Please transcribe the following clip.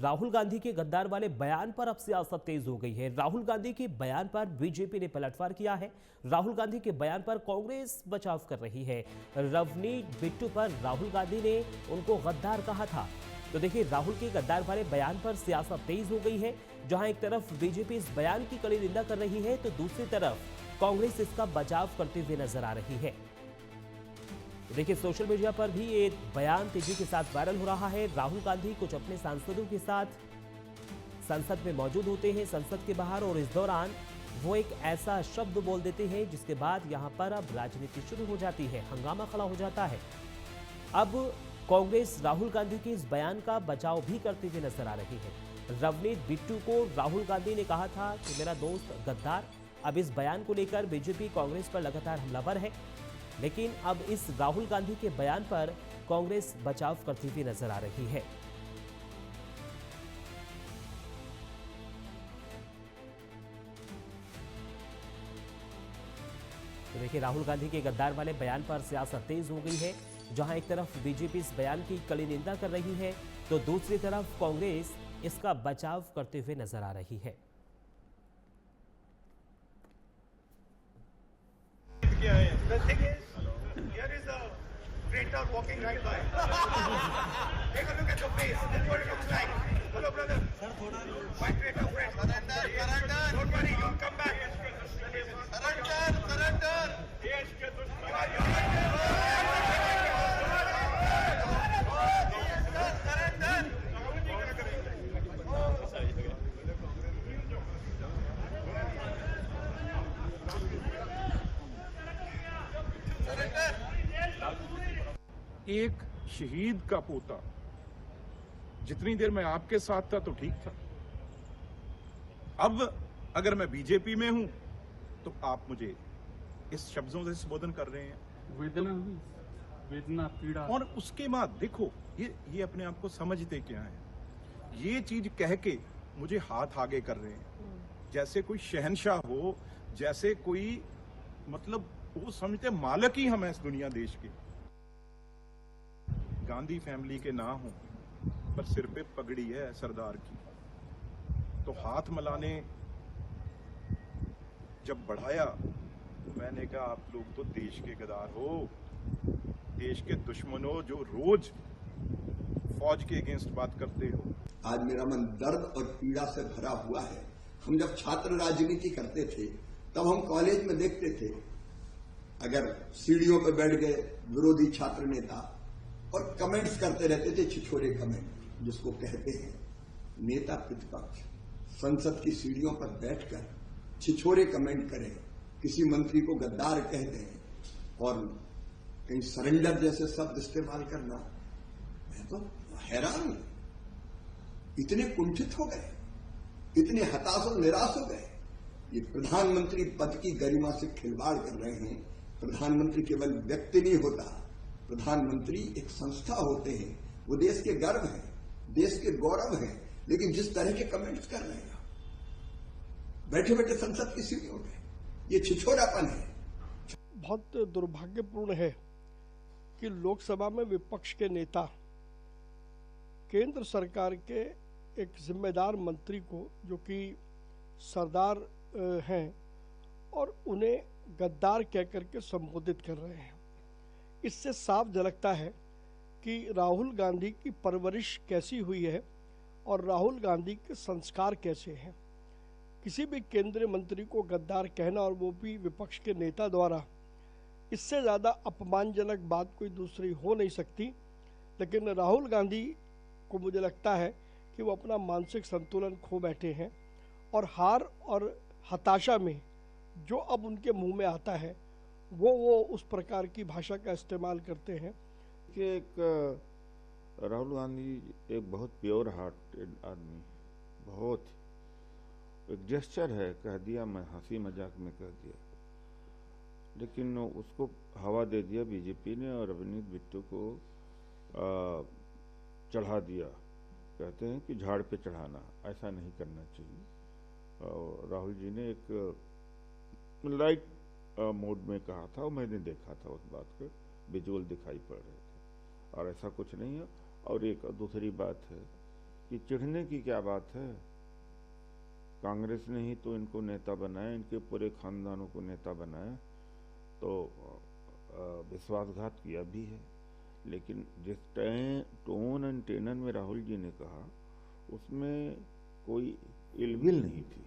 राहुल गांधी के गद्दार वाले बयान पर अब सियासत तेज हो गई है। राहुल गांधी के बयान पर बीजेपी ने पलटवार किया है। राहुल गांधी के बयान पर कांग्रेस बचाव कर रही है। रवनीत बिट्टू पर राहुल गांधी ने उनको गद्दार कहा था। तो देखिए, राहुल के गद्दार वाले बयान पर सियासत तेज हो गई है। जहां एक तरफ बीजेपी इस बयान की कड़ी निंदा कर रही है, तो दूसरी तरफ कांग्रेस इसका बचाव करते हुए नजर आ रही है। देखिए, सोशल मीडिया पर भी ये बयान तेजी के साथ वायरल हो रहा है। राहुल गांधी कुछ अपने सांसदों के साथ संसद में मौजूद होते हैं, संसद के बाहर, और इस दौरान वो एक ऐसा शब्द बोल देते हैं जिसके बाद यहां पर अब राजनीति शुरू हो जाती है, हंगामा खड़ा हो जाता है। अब कांग्रेस राहुल गांधी के इस बयान का बचाव भी करते हुए नजर आ रही है। रवनीत बिट्टू को राहुल गांधी ने कहा था कि मेरा दोस्त गद्दार। अब इस बयान को लेकर बीजेपी कांग्रेस पर लगातार हमलावर है, लेकिन अब इस राहुल गांधी के बयान पर कांग्रेस बचाव करती हुई नजर आ रही है। तो देखिए, राहुल गांधी के गद्दार वाले बयान पर सियासत तेज हो गई है। जहां एक तरफ बीजेपी इस बयान की कड़ी निंदा कर रही है, तो दूसरी तरफ कांग्रेस इसका बचाव करते हुए नजर आ रही है। The thing is, here is a traitor walking right by. Take a look at the face. That's what it looks like. Hello, brother. My traitor friend. Surrender. Don't worry, you'll come back. Surrender. एक शहीद का पोता, जितनी देर मैं आपके साथ था तो ठीक था, अब अगर मैं बीजेपी में हूं तो आप मुझे इस शब्दों से संबोधन कर रहे हैं। वेदना पीड़ा, और उसके बाद देखो, ये अपने आप को समझते क्या है, ये चीज कह के मुझे हाथ आगे कर रहे हैं जैसे कोई शहंशाह हो, जैसे कोई, मतलब वो समझते मालिक ही हम हैं इस दुनिया देश के। गांधी फैमिली के ना हो पर सिर पे पगड़ी है सरदार की, तो हाथ मिलाने जब बढ़ाया तो मैंने कहा आप लोग तो देश के गद्दार हो, देश के दुश्मनों, जो रोज फौज के अगेंस्ट बात करते हो। आज मेरा मन दर्द और पीड़ा से भरा हुआ है। हम जब छात्र राजनीति करते थे तब हम कॉलेज में देखते थे, अगर सीढ़ियों पर बैठ गए विरोधी छात्र नेता और कमेंट्स करते रहते थे, छिछोरे कमेंट जिसको कहते हैं, नेता प्रतिपक्ष संसद की सीढ़ियों पर बैठकर छिछोरे कमेंट करें, किसी मंत्री को गद्दार कह दें और कहीं सरेंडर जैसे शब्द इस्तेमाल करना, मैं तो हैरान हूं। इतने कुंठित हो गए, इतने हताश और निराश हो गए। ये प्रधानमंत्री पद की गरिमा से खिलवाड़ कर रहे हैं। प्रधानमंत्री केवल व्यक्ति नहीं होता, प्रधानमंत्री एक संस्था होते हैं, वो देश के गर्व हैं, देश के गौरव हैं। लेकिन जिस तरह के कमेंट्स कर रहे हैं बैठे बैठे संसद की सीढ़ियों पे, ये छिछोरापन है। बहुत दुर्भाग्यपूर्ण है कि लोकसभा में विपक्ष के नेता केंद्र सरकार के एक जिम्मेदार मंत्री को, जो कि सरदार हैं, और उन्हें गद्दार कहकर के संबोधित कर रहे हैं। इससे साफ झलकता है कि राहुल गांधी की परवरिश कैसी हुई है और राहुल गांधी के संस्कार कैसे हैं। किसी भी केंद्रीय मंत्री को गद्दार कहना, और वो भी विपक्ष के नेता द्वारा, इससे ज़्यादा अपमानजनक बात कोई दूसरी हो नहीं सकती। लेकिन राहुल गांधी को मुझे लगता है कि वो अपना मानसिक संतुलन खो बैठे हैं, और हार और हताशा में जो अब उनके मुंह में आता है वो उस प्रकार की भाषा का इस्तेमाल करते हैं कि एक राहुल गांधी एक बहुत प्योर हार्टेड आदमी, बहुत एक जेस्चर है, कह दिया, मैं हंसी मजाक में कह दिया, लेकिन उसको हवा दे दिया बीजेपी ने और रवनीत बिट्टू को चढ़ा दिया। कहते हैं कि झाड़ पे चढ़ाना, ऐसा नहीं करना चाहिए। और राहुल जी ने एक लाइट मोड में कहा था, और मैंने देखा था उस बात को, विजुअल दिखाई पड़ रहे थे, और ऐसा कुछ नहीं है। और एक दूसरी बात है कि चिढ़ने की क्या बात है। कांग्रेस ने ही तो इनको नेता बनाया, इनके पूरे खानदानों को नेता बनाया, तो विश्वासघात किया भी है। लेकिन जिस टोन एंड टेनर में राहुल जी ने कहा, उसमें कोई इलविल नहीं थी।